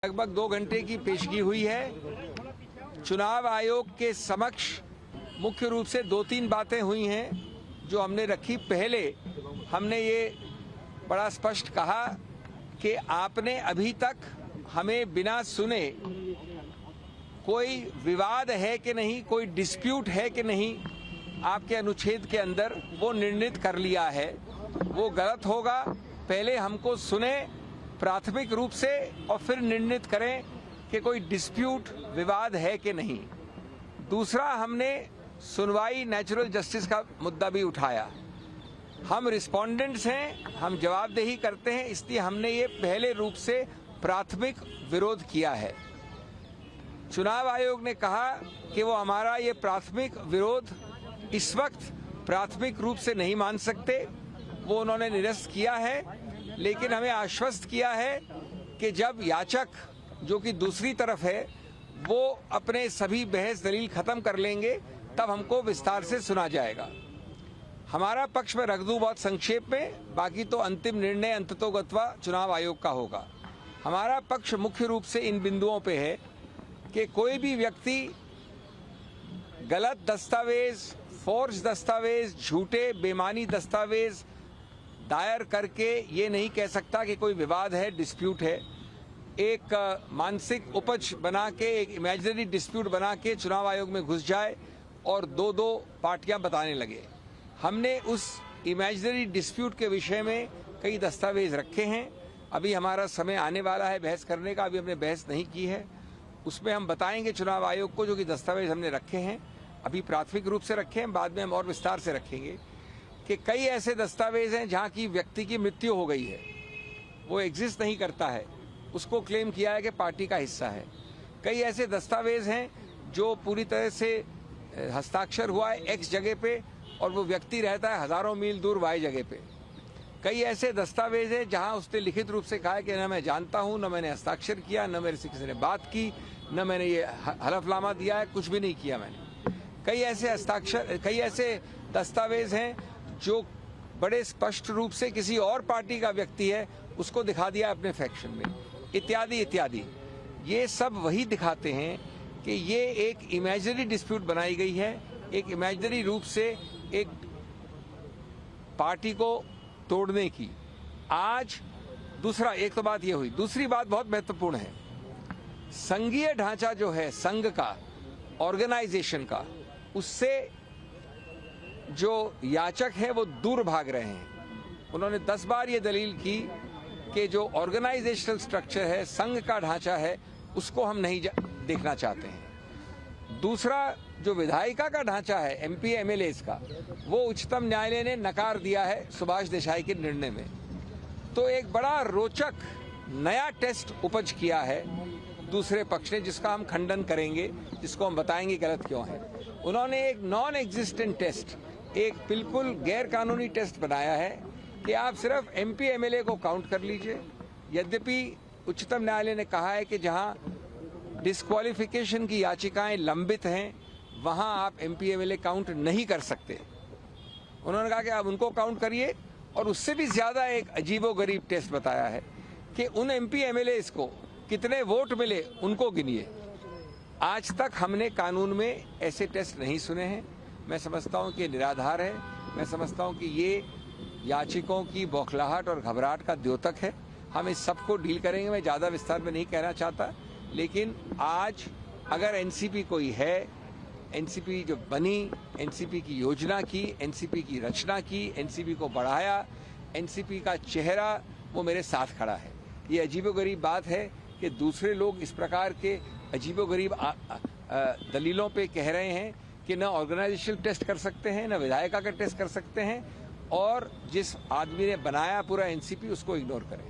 लगभग 2 घंटे की पेशगी हुई है। चुनाव आयोग के समक्ष मुख्य रूप से 2-3 बातें हुई हैं जो हमने रखी। पहले हमने ये बड़ा स्पष्ट कहा कि आपने अभी तक हमें बिना सुने कोई विवाद है कि नहीं, कोई डिस्प्यूट है कि नहीं, आपके अनुच्छेद के अंदर वो निर्णित कर लिया है। वो गलत होगा। पहले हमको सुने प्राथमिक रूप से और फिर निर्णित करें कि कोई डिस्प्यूट विवाद है कि नहीं। दूसरा, हमने सुनवाई नेचुरल जस्टिस का मुद्दा भी उठाया। हम रिस्पोंडेंट्स हैं, हम जवाबदेही करते हैं, इसलिए हमने ये पहले रूप से प्राथमिक विरोध किया है। चुनाव आयोग ने कहा कि वो हमारा ये प्राथमिक विरोध इस वक्त प्राथमिक रूप से नहीं मान सकते, वो उन्होंने निरस्त किया है। लेकिन हमें आश्वस्त किया है कि जब याचक, जो कि दूसरी तरफ है, वो अपने सभी बहस दलील खत्म कर लेंगे तब हमको विस्तार से सुना जाएगा। हमारा पक्ष में रख दूं बहुत संक्षेप में, बाकी तो अंतिम निर्णय अंततोगत्वा चुनाव आयोग का होगा। हमारा पक्ष मुख्य रूप से इन बिंदुओं पे है कि कोई भी व्यक्ति गलत दस्तावेज, फोर्ज दस्तावेज, झूठे बेमानी दस्तावेज दायर करके ये नहीं कह सकता कि कोई विवाद है, डिस्प्यूट है। एक मानसिक उपज बना के, एक इमेजिनरी डिस्प्यूट बना के चुनाव आयोग में घुस जाए और दो पार्टियां बताने लगे। हमने उस इमेजिनरी डिस्प्यूट के विषय में कई दस्तावेज रखे हैं। अभी हमारा समय आने वाला है बहस करने का, अभी हमने बहस नहीं की है। उसमें हम बताएंगे चुनाव आयोग को जो कि दस्तावेज हमने रखे हैं, अभी प्राथमिक रूप से रखे हैं, बाद में हम और विस्तार से रखेंगे कि कई ऐसे दस्तावेज हैं जहां की व्यक्ति की मृत्यु हो गई है, वो एग्जिस्ट नहीं करता है, उसको क्लेम किया है कि पार्टी का हिस्सा है। कई ऐसे दस्तावेज हैं जो पूरी तरह से हस्ताक्षर हुआ है एक्स जगह पे और वो व्यक्ति रहता है हजारों मील दूर वाई जगह पे। कई ऐसे दस्तावेज हैं जहां उसने लिखित रूप से कहा है कि न मैं जानता हूं, न मैंने हस्ताक्षर किया, न मेरे से किसी ने बात की, न मैंने ये हलफनामा दिया है, कुछ भी नहीं किया मैंने। कई ऐसे दस्तावेज हैं जो बड़े स्पष्ट रूप से किसी और पार्टी का व्यक्ति है, उसको दिखा दिया अपने फैक्शन में, इत्यादि इत्यादि। ये सब वही दिखाते हैं कि ये एक इमेजिनरी डिस्प्यूट बनाई गई है, एक इमेजिनरी रूप से एक पार्टी को तोड़ने की। आज दूसरा, एक तो बात ये हुई, दूसरी बात बहुत महत्वपूर्ण है। संघीय ढांचा जो है संघ का, ऑर्गेनाइजेशन का, उससे जो याचक है वो दूर भाग रहे हैं। उन्होंने 10 बार ये दलील की कि जो ऑर्गेनाइजेशनल स्ट्रक्चर है, संघ का ढांचा है, उसको हम नहीं देखना चाहते हैं। दूसरा, जो विधायिका का ढांचा है एमपी एमएलएस का, वो उच्चतम न्यायालय ने नकार दिया है सुभाष देसाई के निर्णय में। तो एक बड़ा रोचक नया टेस्ट उपज किया है दूसरे पक्ष ने, जिसका हम खंडन करेंगे, जिसको हम बताएंगे गलत क्यों है। उन्होंने एक नॉन एग्जिस्टेंट टेस्ट, एक बिल्कुल गैर कानूनी टेस्ट बनाया है कि आप सिर्फ एमपी एमएलए को काउंट कर लीजिए। यद्यपि उच्चतम न्यायालय ने कहा है कि जहां डिस्क्वालिफिकेशन की याचिकाएं लंबित हैं, वहां आप एमपी एमएलए काउंट नहीं कर सकते। उन्होंने कहा कि आप उनको काउंट करिए, और उससे भी ज्यादा एक अजीबोगरीब टेस्ट बताया है कि उन एमपी एमएलए को कितने वोट मिले उनको गिनिए। आज तक हमने कानून में ऐसे टेस्ट नहीं सुने हैं। मैं समझता हूं कि निराधार है। मैं समझता हूं कि ये याचिकों की बौखलाहट और घबराहट का द्योतक है। हम इस सबको डील करेंगे। मैं ज़्यादा विस्तार में नहीं कहना चाहता, लेकिन आज अगर एनसीपी कोई है, एनसीपी जो बनी, एनसीपी की योजना की, एनसीपी की रचना की, एनसीपी को बढ़ाया, एनसीपी का चेहरा वो मेरे साथ खड़ा है। ये अजीबोगरीब बात है कि दूसरे लोग इस प्रकार के अजीबोगरीब दलीलों पे कह रहे हैं कि न ऑर्गेनाइजेशनल टेस्ट कर सकते हैं, न विधायिका का टेस्ट कर सकते हैं, और जिस आदमी ने बनाया पूरा एनसीपी उसको इग्नोर करें।